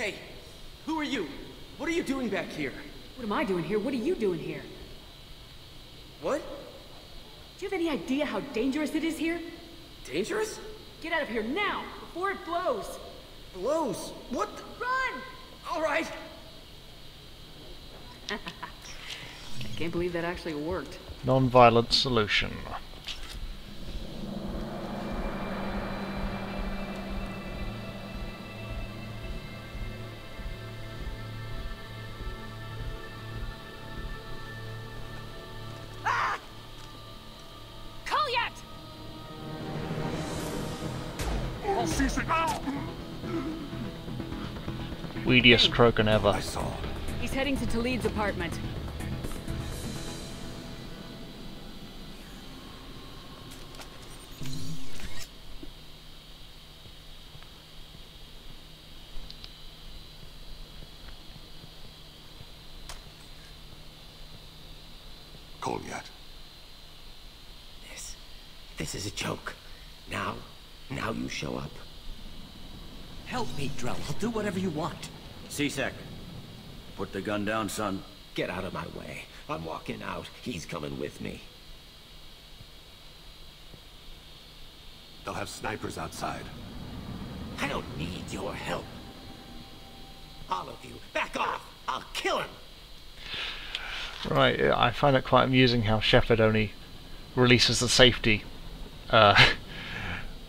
Hey, who are you? What are you doing back here? What am I doing here? What are you doing here? What? Do you have any idea how dangerous it is here? Dangerous? Get out of here now, before it blows! Blows? What the— Run! Alright! I can't believe that actually worked. Non-violent solution. Weediest Krogan ever. I saw. He's heading to Talid's apartment. Goliath. This is a joke. Now you show up. Help me, Drell. I'll do whatever you want. C-Sec. Put the gun down, son. Get out of my way. I'm walking out. He's coming with me. They'll have snipers outside. I don't need your help. All of you, back off! I'll kill him! Right, I find it quite amusing how Shepard only releases the safety,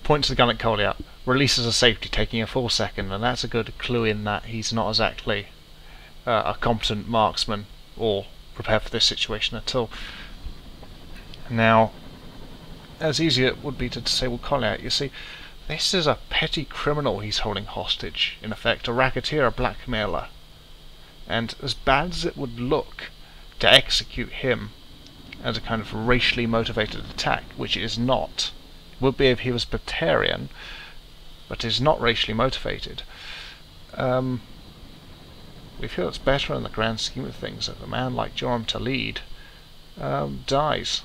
points the gun at Goliath, releases a safety, taking a full second, and that's a good clue in that he's not exactly a competent marksman or prepared for this situation at all. Now, as easy it would be to disable Goliath, you see, this is a petty criminal he's holding hostage, in effect, a racketeer, a blackmailer. And as bad as it would look to execute him as a kind of racially motivated attack, which it is not, it would be if he was Batarian, but is not racially motivated. We feel it's better in the grand scheme of things that a man like Joram Talid dies.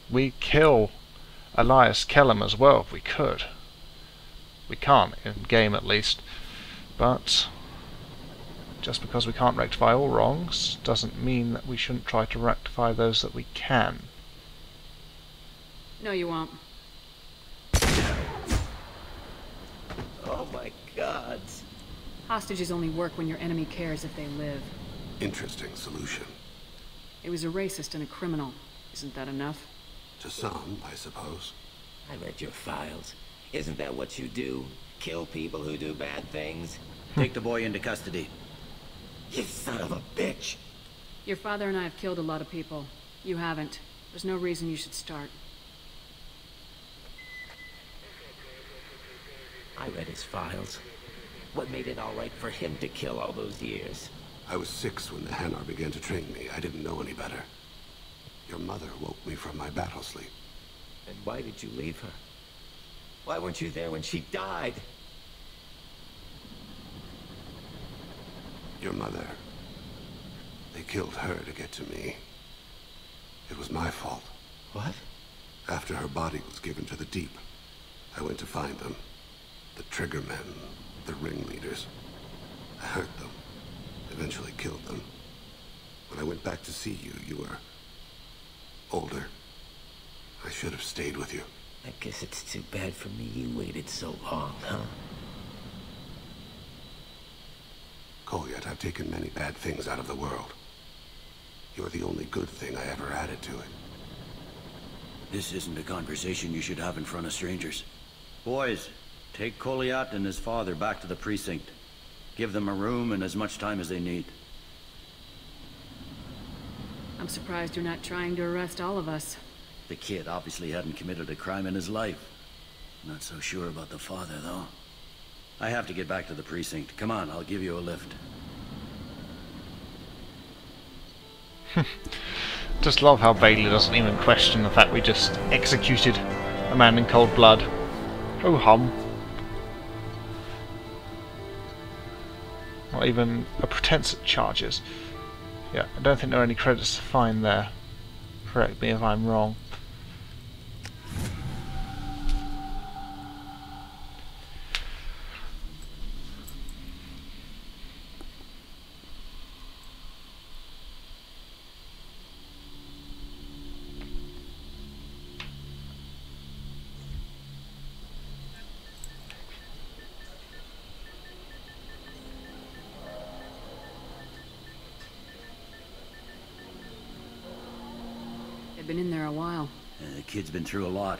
We kill Elias Kellum as well if we could. We can't, in game at least, but just because we can't rectify all wrongs doesn't mean that we shouldn't try to rectify those that we can. No, you won't. Oh my God. Hostages only work when your enemy cares if they live. Interesting solution. It was a racist and a criminal. Isn't that enough? To some, I suppose. I read your files. Isn't that what you do? Kill people who do bad things? Take the boy into custody. You son of a bitch! Your father and I have killed a lot of people. You haven't. There's no reason you should start. I read his files. What made it all right for him to kill all those years? I was 6 when the Hanar began to train me. I didn't know any better. Your mother woke me from my battle sleep. And why did you leave her? Why weren't you there when she died? Your mother. They killed her to get to me. It was my fault. What? After her body was given to the deep, I went to find them. The triggermen, the ringleaders. I hurt them. Eventually killed them. When I went back to see you, you were older. I should have stayed with you. I guess it's too bad for me you waited so long, huh? Goliath, I've taken many bad things out of the world. You're the only good thing I ever added to it. This isn't a conversation you should have in front of strangers. Boys, take Goliath and his father back to the precinct. Give them a room and as much time as they need. I'm surprised you're not trying to arrest all of us. The kid obviously hadn't committed a crime in his life. Not so sure about the father, though. I have to get back to the precinct. Come on, I'll give you a lift. Just love how Bailey doesn't even question the fact we just executed a man in cold blood. Ho hum. Not even a pretense at charges. Yeah, I don't think there are any credits to find there. Correct me if I'm wrong. been in there a while. The kid's been through a lot.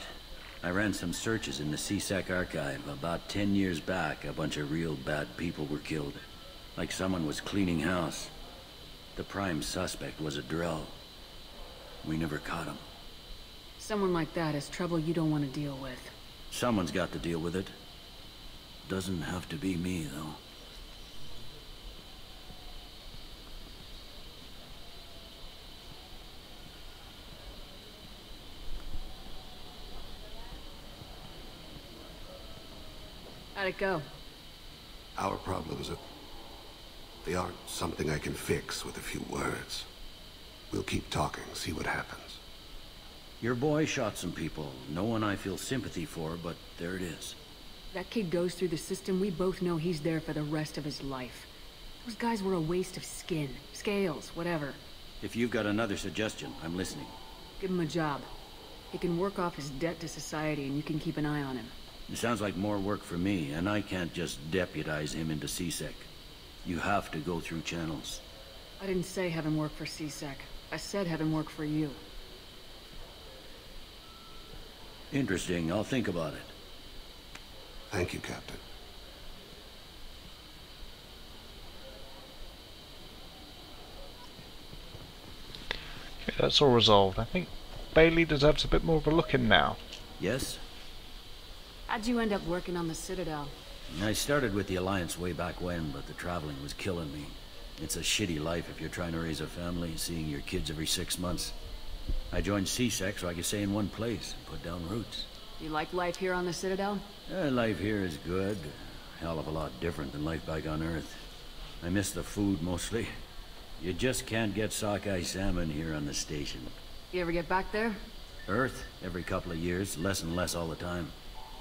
I ran some searches in the CSEC archive. About 10 years back, a bunch of real bad people were killed. Like someone was cleaning house. The prime suspect was a Drell. We never caught him. Someone like that is trouble you don't want to deal with. Someone's got to deal with it. Doesn't have to be me, though. How'd it go? Our problems they aren't something I can fix with a few words. We'll keep talking, see what happens. Your boy shot some people. No one I feel sympathy for, but there it is. That kid goes through the system, we both know he's there for the rest of his life. Those guys were a waste of skin, scales, whatever. If you've got another suggestion, I'm listening. Give him a job. He can work off his debt to society and you can keep an eye on him. It sounds like more work for me, and I can't just deputize him into CSEC. You have to go through channels. I didn't say have him work for CSEC. I said have him work for you. Interesting. I'll think about it. Thank you, Captain. Okay, that's all resolved. I think Bailey deserves a bit more of a look in now. Yes? How'd you end up working on the Citadel? I started with the Alliance way back when, but the traveling was killing me. It's a shitty life if you're trying to raise a family, seeing your kids every 6 months. I joined CSEC so I could stay in one place and put down roots. You like life here on the Citadel? Life here is good. A hell of a lot different than life back on Earth. I miss the food mostly. You just can't get sockeye salmon here on the station. You ever get back there? Earth, every couple of years, less and less all the time.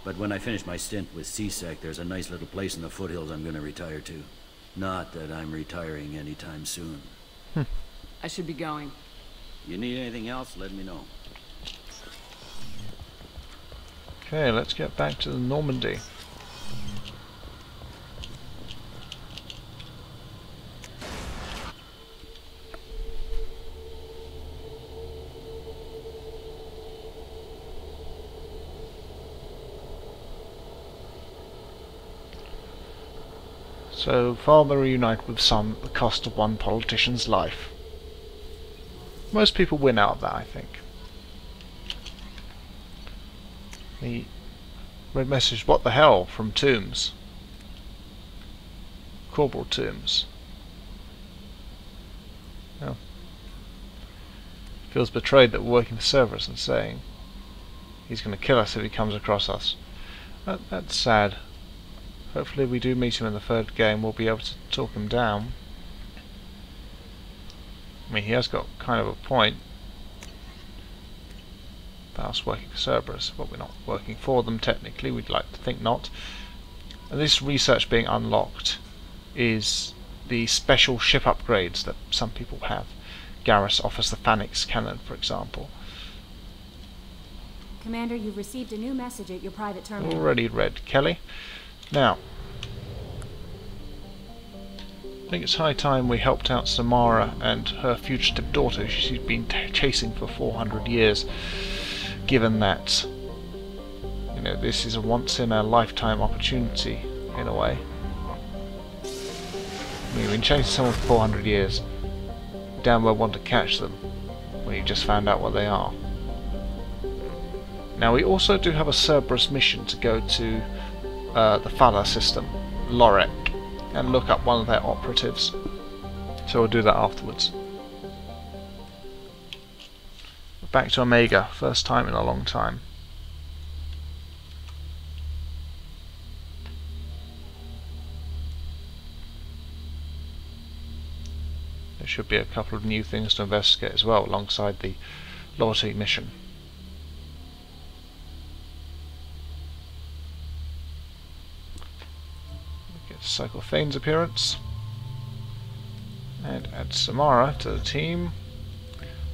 But when I finish my stint with CSEC, there's a nice little place in the foothills I'm gonna retire to. Not that I'm retiring anytime soon. I should be going. You need anything else, let me know. Okay, let's get back to the Normandy. So, father reunite with son at the cost of one politician's life. Most people win out of that, I think. The red message, what the hell, from Tombs. Corporal Tombs. Oh. Feels betrayed that we're working for Cerberus and saying he's going to kill us if he comes across us. That's sad. Hopefully we do meet him in the third game, we'll be able to talk him down. I mean, he has got kind of a point about us working for Cerberus, but we're not working for them technically, we'd like to think not. And this research being unlocked is the special ship upgrades that some people have. Garrus offers the Phalanx cannon, for example. Commander, you've received a new message at your private terminal. Already read, Kelly. Now, I think it's high time we helped out Samara and her fugitive daughter she's been chasing for 400 years, given that, you know, this is a once-in-a-lifetime opportunity, in a way. I mean, you've been chasing someone for 400 years, you damn well want to catch them, when you just found out what they are. Now, we also do have a Cerberus mission to go to the Phala system, LXIX, and look up one of their operatives. So we'll do that afterwards. Back to Omega, first time in a long time. There should be a couple of new things to investigate as well, alongside the loyalty mission. Cycle Thane's appearance, and add Samara to the team,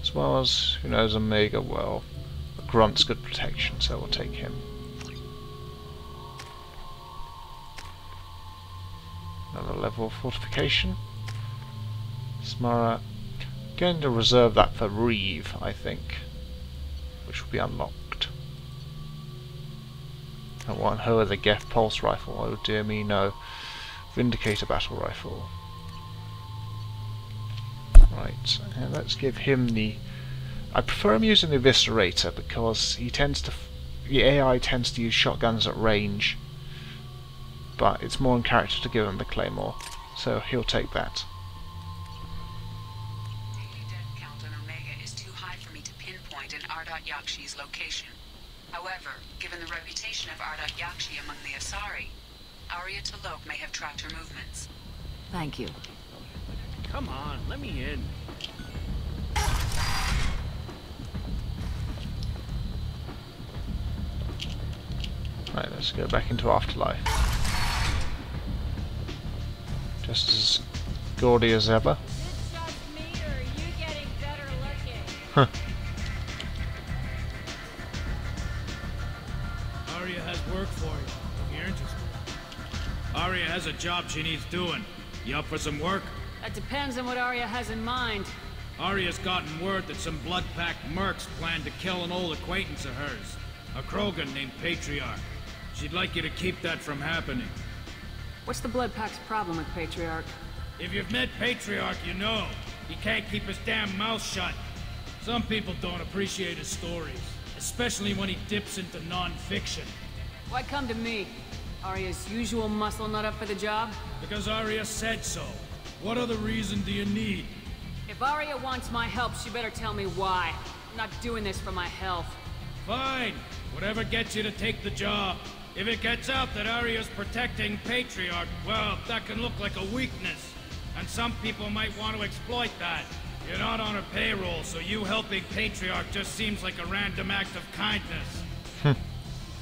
as well as, who knows, Omega. Well, Grunt's good protection, so we'll take him. Another level of fortification. Samara, going to reserve that for Reeve, I think. which will be unlocked. I want her the Geth Pulse Rifle. Oh dear me, no. Vindicator Battle Rifle. Right, and let's give him the... I prefer him using the Eviscerator because he tends to... the AI tends to use shotguns at range, but it's more in character to give him the Claymore, so he'll take that. Daily death count on Omega is too high for me to pinpoint an Ardot Yakshi's location. However, given the reputation of Ardot Yakshi among the Asari, Arya T'Loak may have tracked her movements. Thank you. Come on, let me in. Right, let's go back into Afterlife. Just as gaudy as ever. Is it just me, or are you getting better looking? Huh. Arya has work for you, if you're interested. Arya has a job she needs doing. You up for some work? That depends on what Arya has in mind. Arya's gotten word that some blood-packed mercs plan to kill an old acquaintance of hers. A Krogan named Patriarch. She'd like you to keep that from happening. What's the Blood Pack's problem with Patriarch? If you've met Patriarch, you know. He can't keep his damn mouth shut. Some people don't appreciate his stories, especially when he dips into non-fiction. Why come to me? Arya's usual muscle not up for the job? Because Arya said so. What other reason do you need? If Arya wants my help, she better tell me why. I'm not doing this for my health. Fine. Whatever gets you to take the job. If it gets out that Arya's protecting Patriarch, well, that can look like a weakness. And some people might want to exploit that. You're not on her payroll, so you helping Patriarch just seems like a random act of kindness.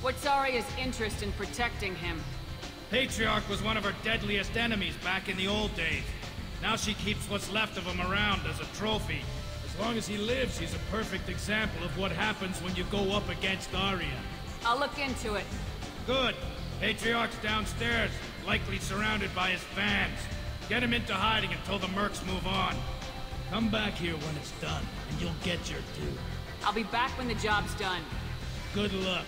What's Arya's interest in protecting him? Patriarch was one of her deadliest enemies back in the old days. Now she keeps what's left of him around as a trophy. As long as he lives, he's a perfect example of what happens when you go up against Arya. I'll look into it. Good. Patriarch's downstairs, likely surrounded by his fans. Get him into hiding until the mercs move on. Come back here when it's done, and you'll get your due. I'll be back when the job's done. Good luck.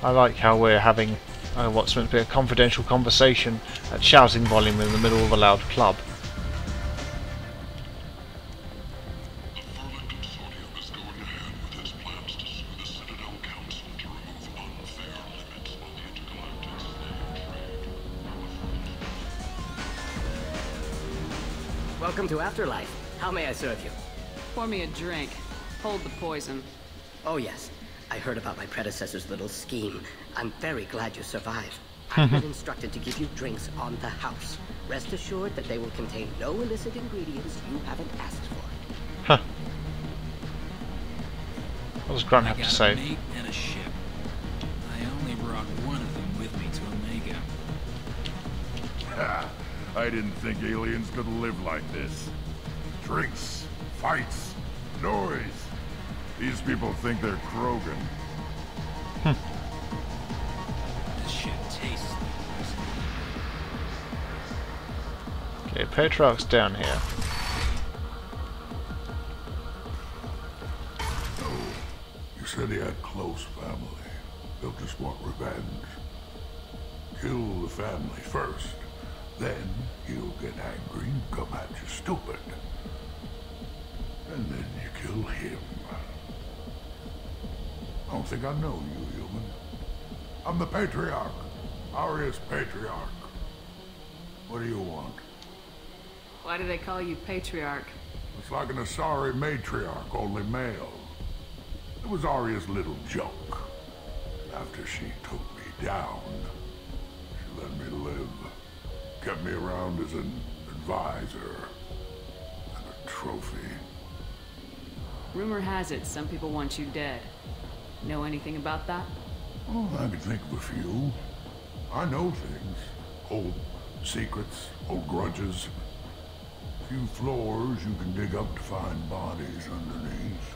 I like how we're having what's meant to be a confidential conversation at shouting volume in the middle of a loud club. The Furman Consortium is going ahead with its plans to sue the Citadel Council to remove unfair limits on the intergalactic slave trade. Welcome to Afterlife. How may I serve you? Pour me a drink. Hold the poison. Oh yes, I heard about my predecessor's little scheme. I'm very glad you survived. I've been instructed to give you drinks on the house. Rest assured that they will contain no illicit ingredients you haven't asked for. Huh. What does Grunt have to say? I got a mate and a ship. I only brought one of them with me to Omega. Ha! I didn't think aliens could live like this. Drinks, fights, noise. These people think they're Krogan. This shit tastes like Okay, Patriarch's down here. Oh, you said he had close family. They'll just want revenge. Kill the family first. Then he'll get angry and come at you stupid. And then you kill him. I don't think I know you, human. I'm the Patriarch. Arya's Patriarch. What do you want? Why do they call you Patriarch? It's like an Asari matriarch, only male. It was Arya's little joke. After she took me down, she let me live. Kept me around as an advisor and a trophy. Rumor has it some people want you dead. Know anything about that? Oh, I can think of a few. I know things. Old secrets, old grudges. Few floors you can dig up to find bodies underneath.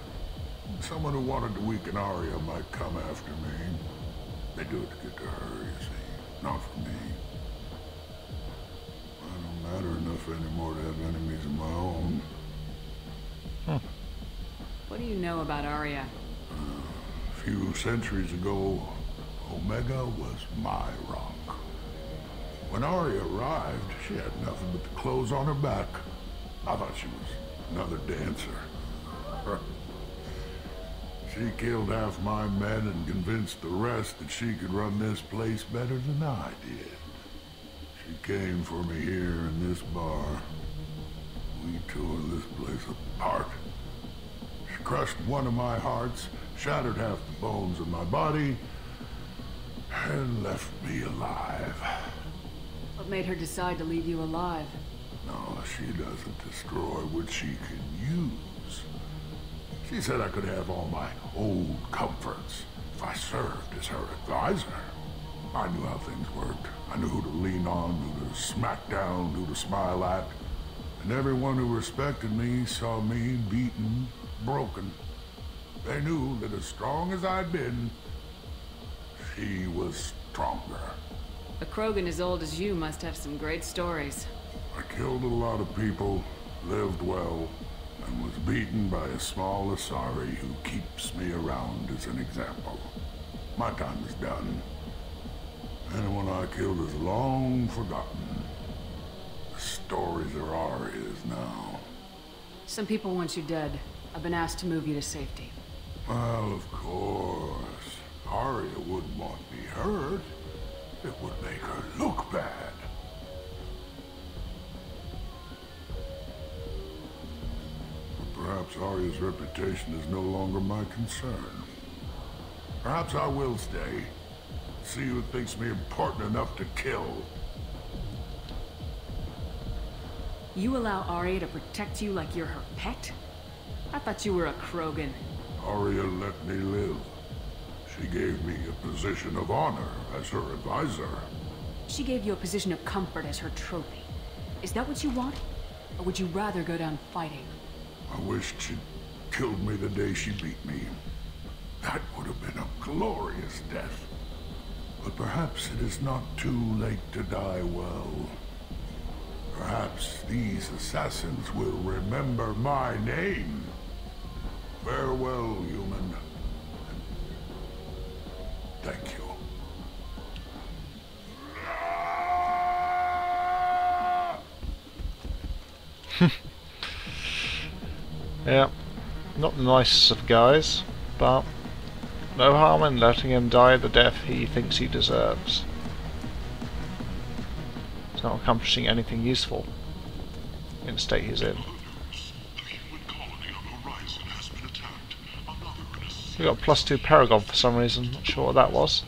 Someone who wanted to weaken Arya might come after me. They do it to get to her, you see. Not for me. I don't matter enough anymore to have enemies of my own. What do you know about Arya? A few centuries ago, Omega was my rock. When Arya arrived, she had nothing but the clothes on her back. I thought she was another dancer. She killed half my men and convinced the rest that she could run this place better than I did. She came for me here in this bar. We tore this place apart. She crushed one of my hearts, shattered half the bones in my body, and left me alive. What made her decide to leave you alive? No, she doesn't destroy what she can use. She said I could have all my old comforts if I served as her advisor. I knew how things worked. I knew who to lean on, who to smack down, who to smile at. And everyone who respected me saw me beaten, broken. They knew that as strong as I'd been, she was stronger. A Krogan as old as you must have some great stories. I killed a lot of people, lived well, and was beaten by a small Asari who keeps me around as an example. My time is done. Anyone I killed is long forgotten. The stories are Arya's now. Some people want you dead. I've been asked to move you to safety. Well, of course. Arya wouldn't want me hurt. It would make her look bad. But perhaps Arya's reputation is no longer my concern. Perhaps I will stay. See who thinks me important enough to kill. You allow Arya to protect you like you're her pet? I thought you were a Krogan. Arya let me live. She gave me a position of honor as her advisor. She gave you a position of comfort as her trophy. Is that what you want? Or would you rather go down fighting? I wished she'd killed me the day she beat me. That would have been a glorious death. But perhaps it is not too late to die well. Perhaps these assassins will remember my name. Farewell, human. Thank you. Yeah, not the nicest of guys, but no harm in letting him die the death he thinks he deserves. He's not accomplishing anything useful in the state he's in. We got +2 Paragon for some reason, not sure what that was.